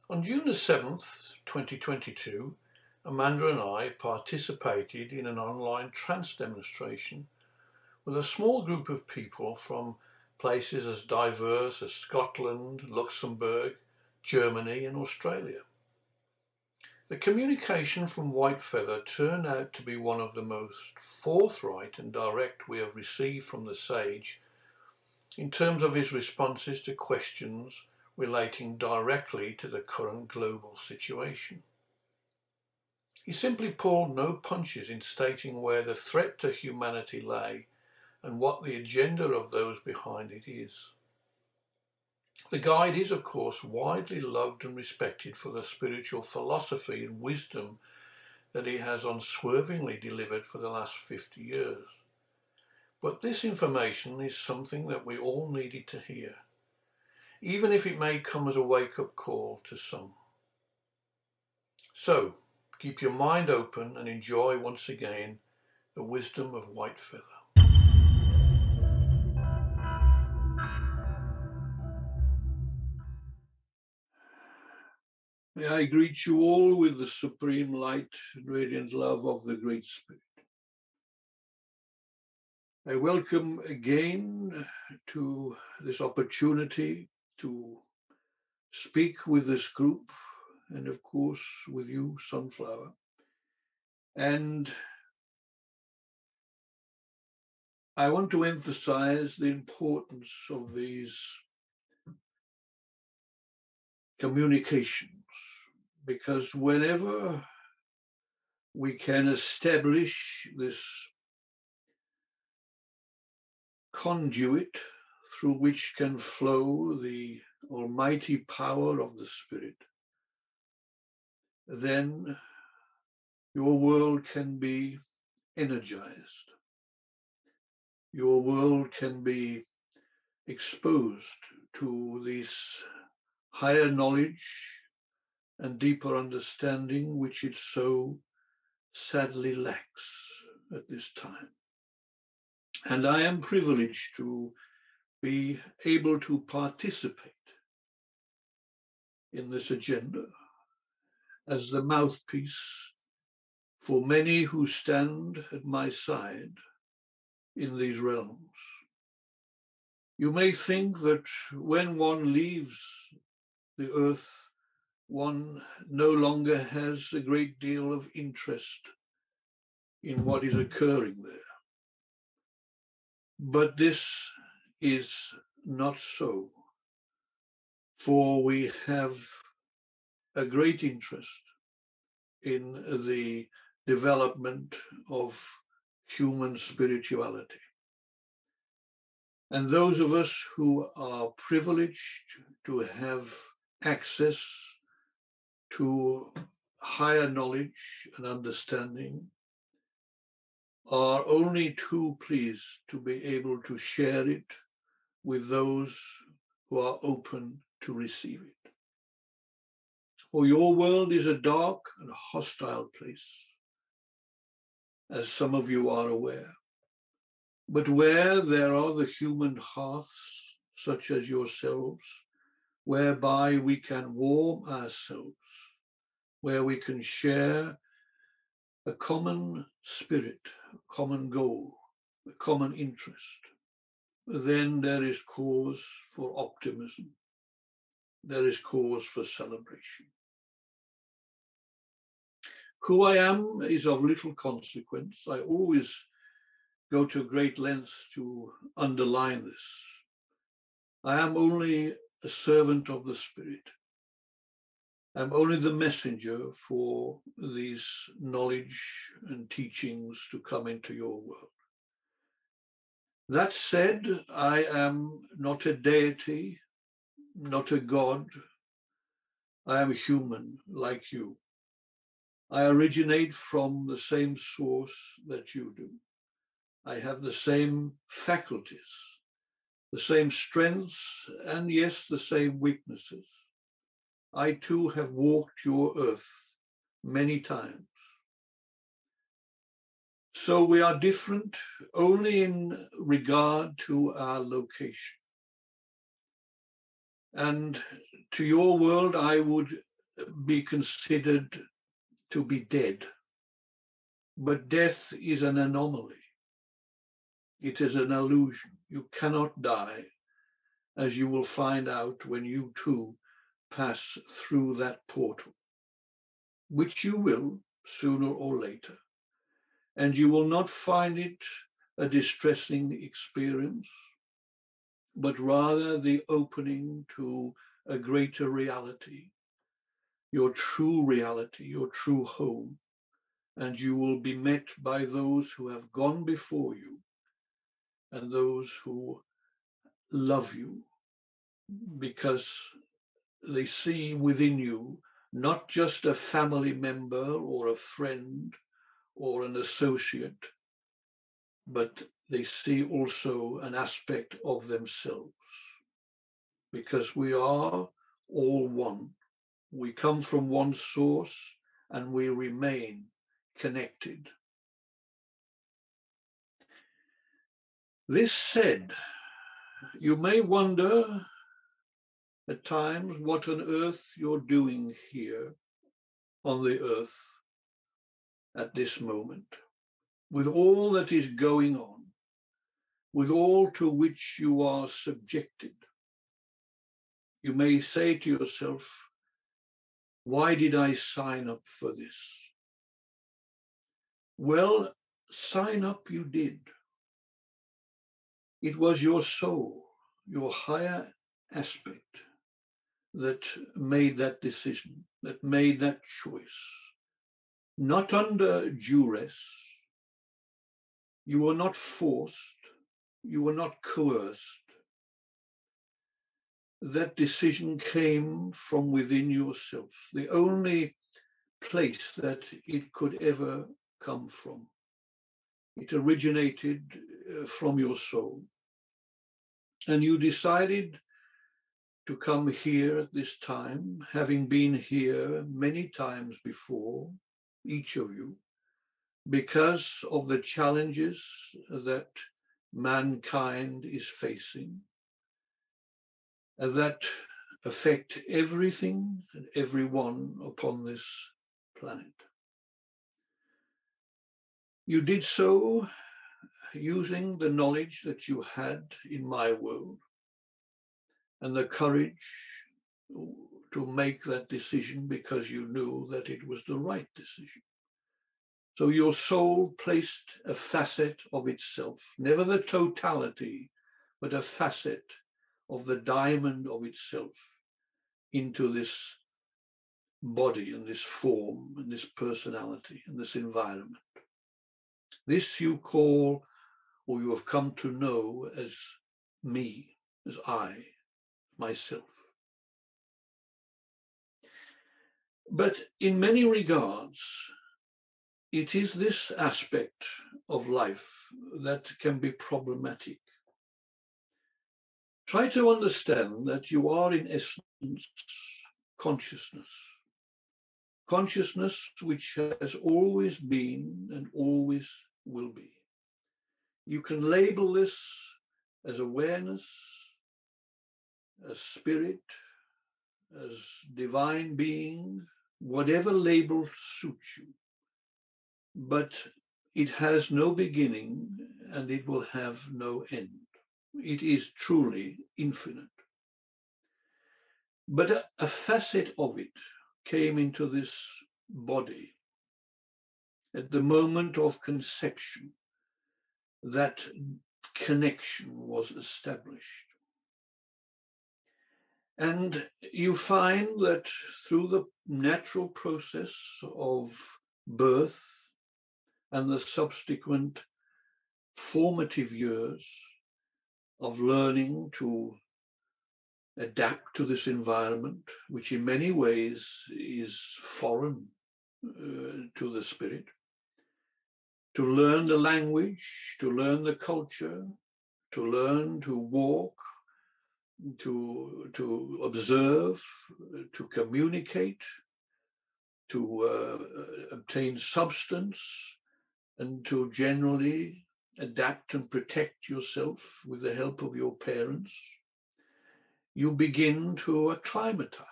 On June the 7th, 2022, Amanda and I participated in an online trance demonstration with a small group of people from places as diverse as Scotland, Luxembourg, Germany, and Australia. The communication from Whitefeather turned out to be one of the most forthright and direct we have received from the sage in terms of his responses to questions relating directly to the current global situation. He simply pulled no punches in stating where the threat to humanity lay and what the agenda of those behind it is. The guide is, of course, widely loved and respected for the spiritual philosophy and wisdom that he has unswervingly delivered for the last 50 years. But this information is something that we all needed to hear, even if it may come as a wake-up call to some. So, keep your mind open and enjoy once again the wisdom of Whitefeather. May I greet you all with the supreme light and radiant love of the Great Spirit. I welcome again to this opportunity to speak with this group and of course with you, Sunflower. And I want to emphasize the importance of these communications, because whenever we can establish this conduit through which can flow the almighty power of the Spirit, then your world can be energized. Your world can be exposed to this higher knowledge and deeper understanding which it so sadly lacks at this time. And I am privileged to be able to participate in this agenda as the mouthpiece for many who stand at my side in these realms. You may think that when one leaves the earth, one no longer has a great deal of interest in what is occurring there. But this is not so, for we have a great interest in the development of human spirituality. And those of us who are privileged to have access to higher knowledge and understanding are only too pleased to be able to share it with those who are open to receive it. For your world is a dark and hostile place, as some of you are aware. But where there are the human hearths, such as yourselves, whereby we can warm ourselves, where we can share a common spirit, a common goal, a common interest, then there is cause for optimism. There is cause for celebration. Who I am is of little consequence. I always go to great lengths to underline this. I am only a servant of the Spirit. I'm only the messenger for these knowledge and teachings to come into your world. That said, I am not a deity, not a god. I am human like you. I originate from the same source that you do. I have the same faculties, the same strengths, and yes, the same weaknesses. I too have walked your earth many times. So we are different only in regard to our location. And to your world, I would be considered to be dead. But death is an anomaly. It is an illusion. You cannot die, as you will find out when you too pass through that portal, which you will sooner or later. And you will not find it a distressing experience, but rather the opening to a greater reality, your true reality, your true home. And you will be met by those who have gone before you and those who love you, because they see within you not just a family member or a friend or an associate, but they see also an aspect of themselves, because we are all one. We come from one source and we remain connected. This said, you may wonder at times what on earth you're doing here on the earth at this moment, with all that is going on, with all to which you are subjected. You may say to yourself, why did I sign up for this? Well, sign up you did. It was your soul, your higher aspect, that made that decision, that made that choice. Not under duress. You were not forced. You were not coerced. That decision came from within yourself, the only place that it could ever come from. It originated from your soul. And you decided to come here at this time, having been here many times before, each of you, because of the challenges that mankind is facing, that affect everything and everyone upon this planet. You did so using the knowledge that you had in my world and the courage to make that decision because you knew that it was the right decision. So your soul placed a facet of itself, never the totality, but a facet of the diamond of itself into this body and this form and this personality and this environment. This you call, or you have come to know as me, as I, myself. But in many regards, it is this aspect of life that can be problematic. Try to understand that you are in essence consciousness. Consciousness which has always been and always will be. You can label this as awareness, as spirit, as divine being, whatever label suits you. But it has no beginning and it will have no end. It is truly infinite. But a facet of it came into this body at the moment of conception. That connection was established. And you find that through the natural process of birth and the subsequent formative years of learning to adapt to this environment, which in many ways is foreign to the spirit, to learn the language, to learn the culture, to learn to walk, to observe, to communicate, to obtain substance, and to generally adapt and protect yourself with the help of your parents. You begin to acclimatize.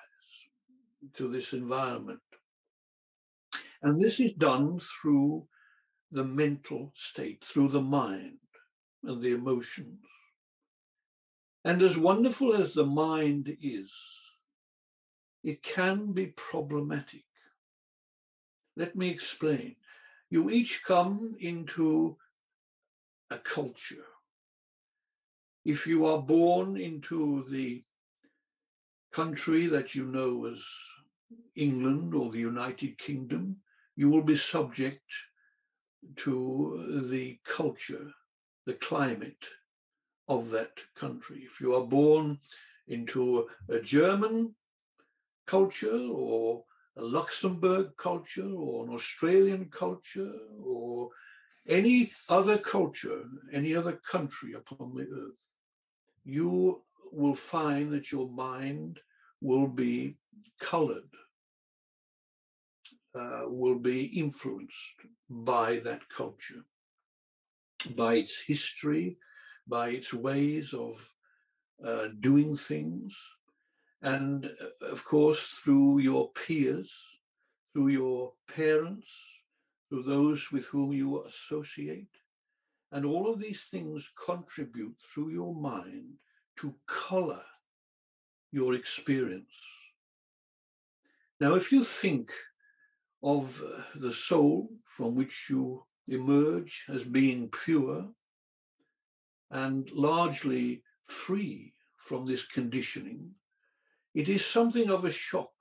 to this environment. And this is done through the mental state, through the mind and the emotions. And as wonderful as the mind is, it can be problematic. Let me explain. You each come into a culture. If you are born into the country that you know as England or the United Kingdom, you will be subject to the culture, the climate of that country. If you are born into a German culture or a Luxembourg culture or an Australian culture or any other culture, any other country upon the earth, you will find that your mind will be colored, will be influenced by that culture, by its history, by its ways of doing things, and of course through your peers, through your parents, through those with whom you associate. And all of these things contribute through your mind to color your experience. Now, if you think of the soul from which you emerge as being pure and largely free from this conditioning, it is something of a shock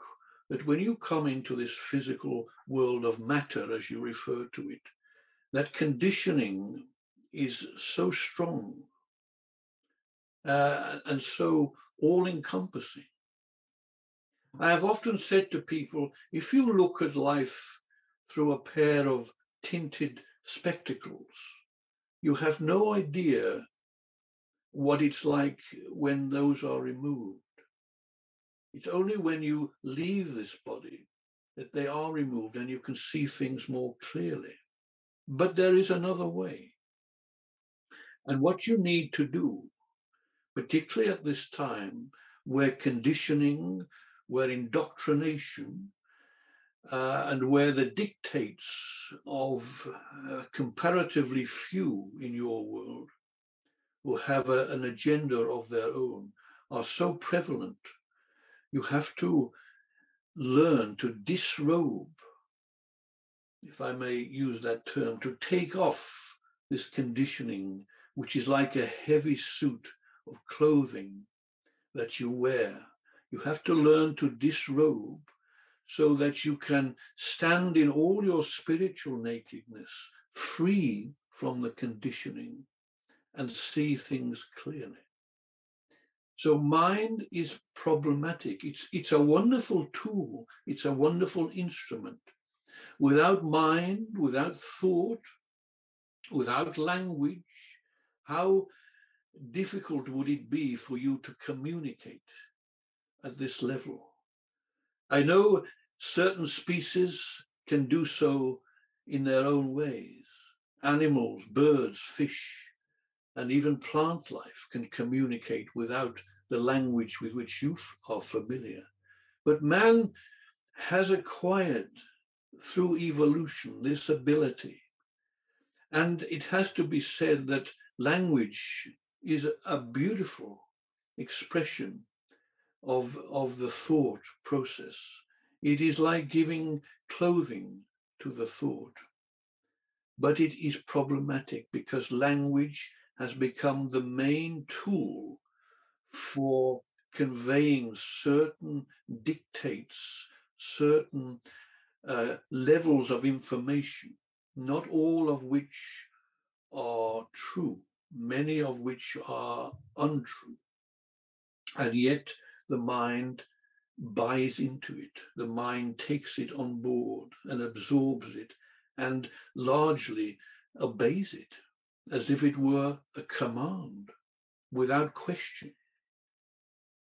that when you come into this physical world of matter, as you refer to it, that conditioning is so strong and so all-encompassing. I have often said to people, if you look at life through a pair of tinted spectacles, you have no idea what it's like when those are removed. It's only when you leave this body that they are removed and you can see things more clearly. But there is another way. And what you need to do, particularly at this time where conditioning, where indoctrination, and where the dictates of comparatively few in your world who have an agenda of their own are so prevalent, you have to learn to disrobe, if I may use that term, to take off this conditioning, which is like a heavy suit of clothing that you wear. You have to learn to disrobe so that you can stand in all your spiritual nakedness, free from the conditioning, and see things clearly. So mind is problematic. It's a wonderful tool. It's a wonderful instrument. Without mind, without thought, without language, how difficult would it be for you to communicate at this level? I know certain species can do so in their own ways. Animals, birds, fish, and even plant life can communicate without the language with which you are familiar. But man has acquired through evolution this ability. And it has to be said that language is a beautiful expression of the thought process. It is like giving clothing to the thought. But it is problematic because language has become the main tool for conveying certain dictates, certain levels of information, not all of which are true, many of which are untrue. And yet the mind buys into it. The mind takes it on board and absorbs it and largely obeys it as if it were a command without question.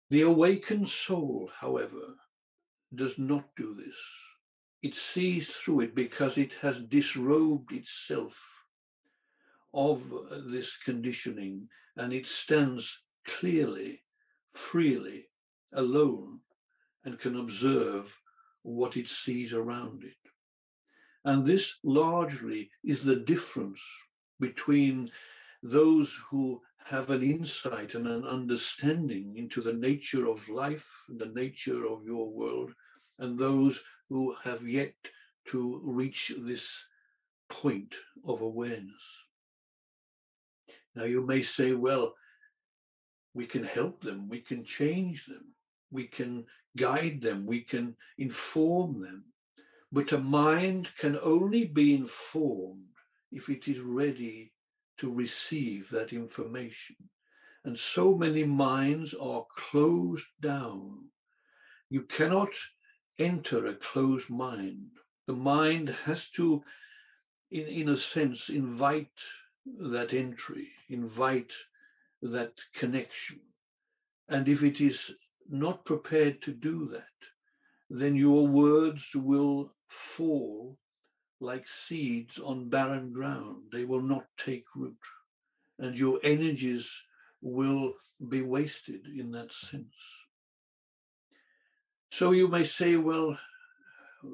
The awakened soul, however, does not do this. It sees through it because it has disrobed itself of this conditioning and it stands clearly, freely, alone, and can observe what it sees around it. And this largely is the difference between those who have an insight and an understanding into the nature of life, the nature of your world, and those who have yet to reach this point of awareness. Now, you may say, well, we can help them, we can change them, we can guide them, we can inform them. But a mind can only be informed if it is ready to receive that information. And so many minds are closed down. You cannot enter a closed mind. The mind has to, in a sense, invite that entry, invite that connection. And if it is not prepared to do that, then your words will fall like seeds on barren ground. They will not take root, and your energies will be wasted in that sense. So you may say, well,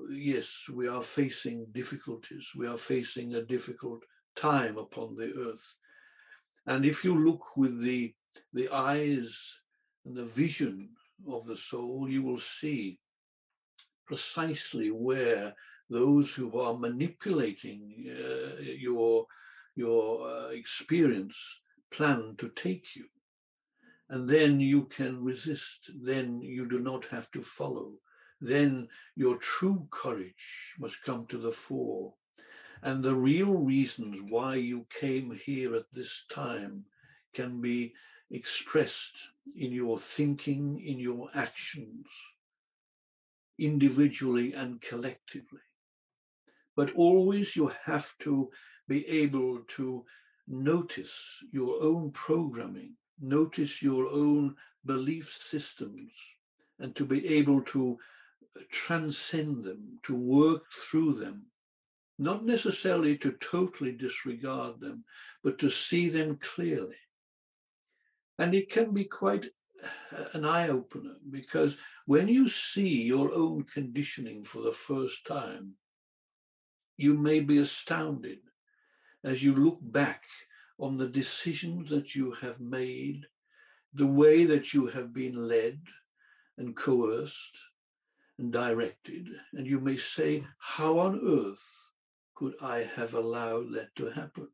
yes, we are facing difficulties. We are facing a difficult time upon the earth. And if you look with the eyes and the vision of the soul, you will see precisely where those who are manipulating your experience plan to take you. And then you can resist. Then you do not have to follow. Then your true courage must come to the fore. And the real reasons why you came here at this time can be expressed in your thinking, in your actions, individually and collectively. But always you have to be able to notice your own programming, notice your own belief systems, and to be able to transcend them, to work through them, not necessarily to totally disregard them, but to see them clearly. And it can be quite an eye-opener, because when you see your own conditioning for the first time, you may be astounded as you look back on the decisions that you have made, the way that you have been led and coerced and directed. And you may say, how on earth could I have allowed that to happen?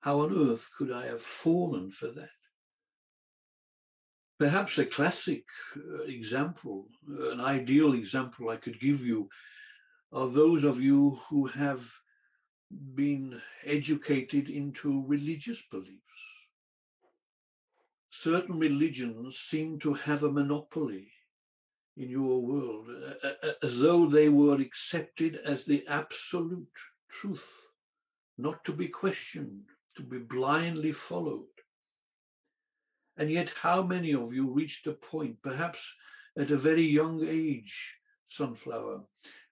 How on earth could I have fallen for that? Perhaps a classic example, an ideal example I could give you, are those of you who have been educated into religious beliefs. Certain religions seem to have a monopoly in your world, as though they were accepted as the absolute truth, not to be questioned, to be blindly followed. And yet, how many of you reached a point, perhaps at a very young age, Sunflower,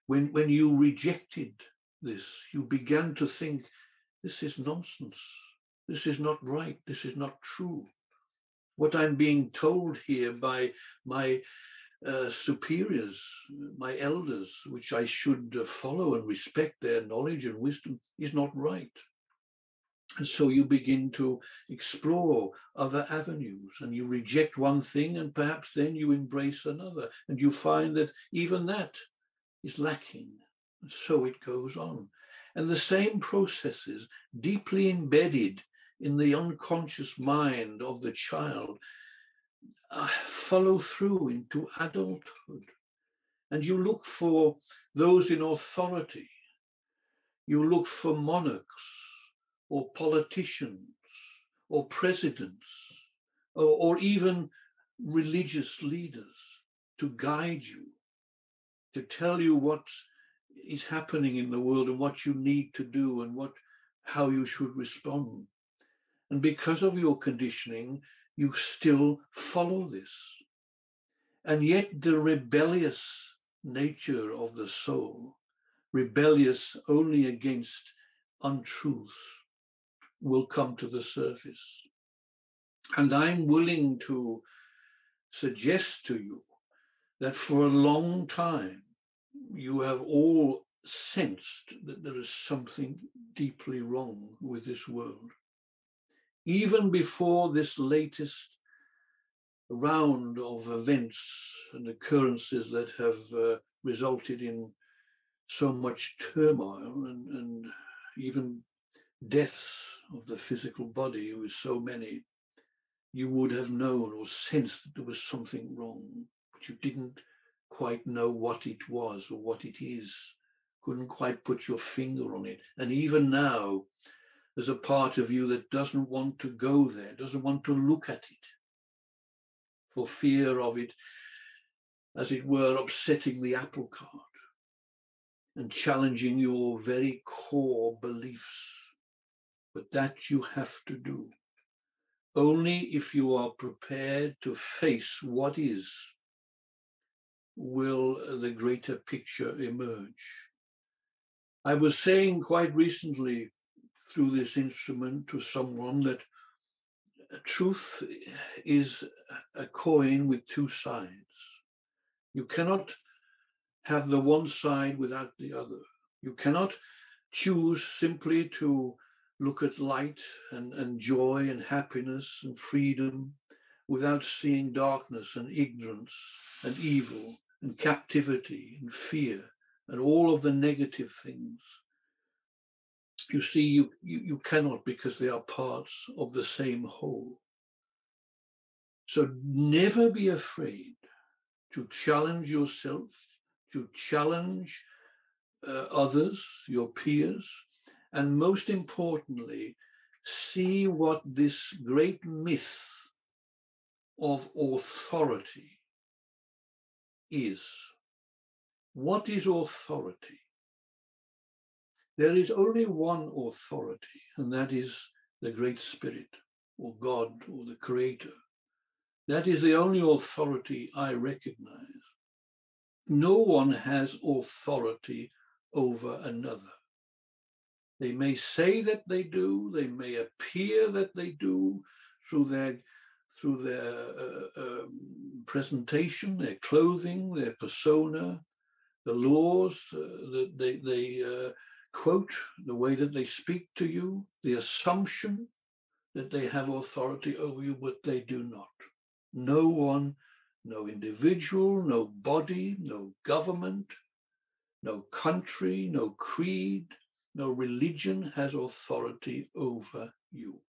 when you rejected this, you began to think, this is nonsense. This is not right. This is not true. What I'm being told here by my superiors, my elders, which I should follow and respect their knowledge and wisdom, is not right. And so you begin to explore other avenues, and you reject one thing, and perhaps then you embrace another, and you find that even that is lacking. And so it goes on. And the same processes, deeply embedded in the unconscious mind of the child, follow through into adulthood. And you look for those in authority. You look for monarchs or politicians or presidents or even religious leaders to guide you, to tell you what is happening in the world and what you need to do and how you should respond. And because of your conditioning, you still follow this. And yet the rebellious nature of the soul, rebellious only against untruth, will come to the surface. And I'm willing to suggest to you that for a long time you have all sensed that there is something deeply wrong with this world. Even before this latest round of events and occurrences that have resulted in so much turmoil and even deaths of the physical body with so many, you would have known or sensed that there was something wrong, but you didn't quite know what it was or what it is, couldn't quite put your finger on it. And even now, there's a part of you that doesn't want to go there, doesn't want to look at it, for fear of it, as it were, upsetting the apple cart and challenging your very core beliefs. But that you have to do. Only if you are prepared to face what is will the greater picture emerge. I was saying quite recently through this instrument to someone that truth is a coin with two sides. You cannot have the one side without the other. You cannot choose simply to look at light and joy and happiness and freedom without seeing darkness and ignorance and evil and captivity and fear and all of the negative things. You see, you cannot, because they are parts of the same whole. So never be afraid to challenge yourself, to challenge others, your peers, and most importantly, see what this great myth of authority is. What is authority? There is only one authority, and that is the Great Spirit, or God, or the Creator. That is the only authority I recognize. No one has authority over another. They may say that they do, they may appear that they do through their presentation, their clothing, their persona, the laws that they quote, the way that they speak to you, the assumption that they have authority over you, but they do not. No one, no individual, no body, no government, no country, no creed, no religion has authority over you.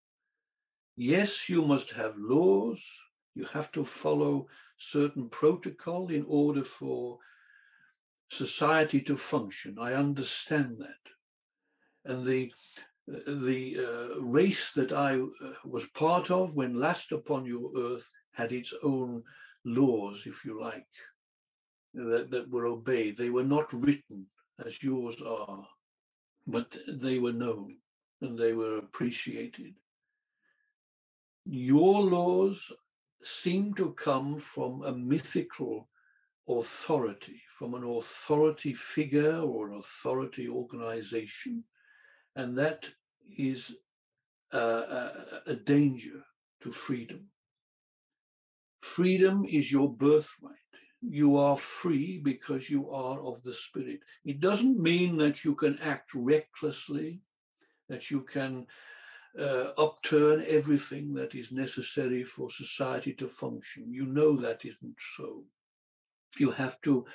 Yes, you must have laws. You have to follow certain protocol in order for society to function. I understand that. And the race that I was part of when last upon your earth had its own laws, if you like, that were obeyed. They were not written as yours are, but they were known and they were appreciated. Your laws seem to come from a mythical authority, from an authority figure or an authority organization, and that is a danger to freedom. Freedom is your birthright. You are free because you are of the Spirit. It doesn't mean that you can act recklessly, that you can upturn everything that is necessary for society to function. You know that isn't so. You have to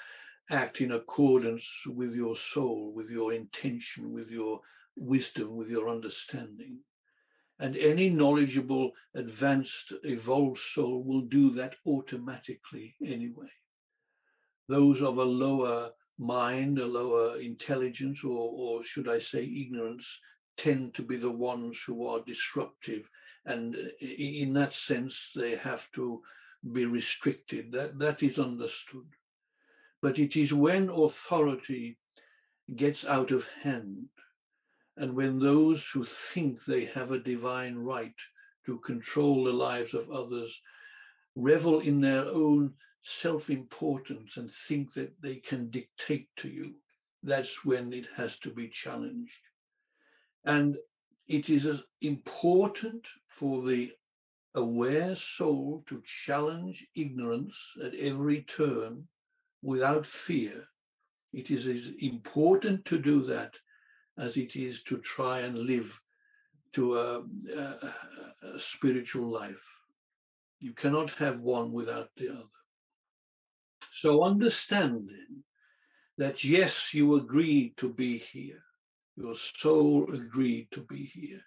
act in accordance with your soul, with your intention, with your wisdom, with your understanding. And any knowledgeable, advanced, evolved soul will do that automatically anyway. Those of a lower mind, a lower intelligence, or should I say ignorance, tend to be the ones who are disruptive. And in that sense, they have to be restricted. That is understood. But it is when authority gets out of hand, and when those who think they have a divine right to control the lives of others revel in their own self-importance and think that they can dictate to you, that's when it has to be challenged. And it is as important for the aware soul to challenge ignorance at every turn without fear. It is as important to do that as it is to try and live to a spiritual life. You cannot have one without the other. So understand then that yes, you agreed to be here. Your soul agreed to be here.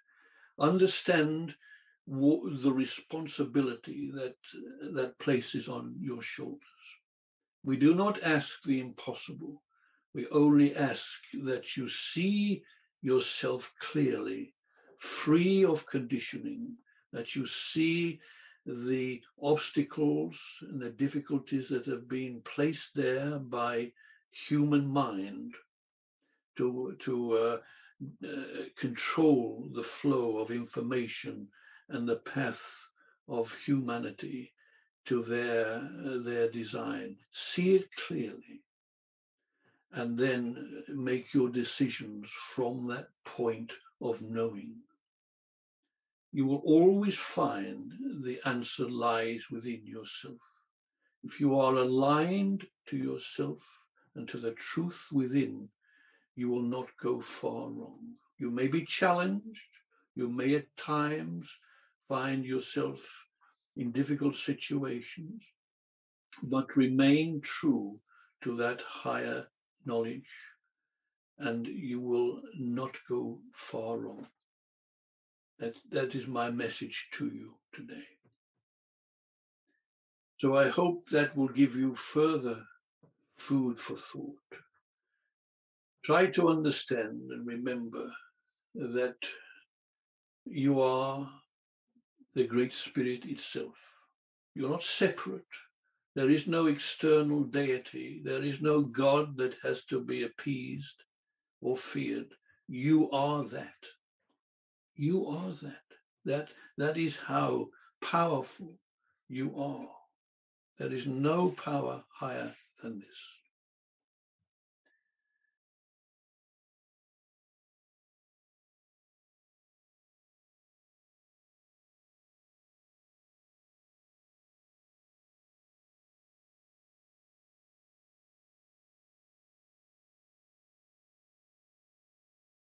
Understand the responsibility that places on your shoulders. We do not ask the impossible. We only ask that you see yourself clearly, free of conditioning, that you see the obstacles and the difficulties that have been placed there by human mind to control the flow of information and the path of humanity to their design. See it clearly, and then make your decisions from that point of knowing. You will always find the answer lies within yourself. If you are aligned to yourself and to the truth within, you will not go far wrong. You may be challenged. You may at times find yourself in difficult situations, but remain true to that higher knowledge, and you will not go far wrong. That is my message to you today. So I hope that will give you further food for thought. Try to understand and remember that you are the Great Spirit itself. You're not separate. There is no external deity. There is no God that has to be appeased or feared. You are that. You are that. That is how powerful you are. There is no power higher than this.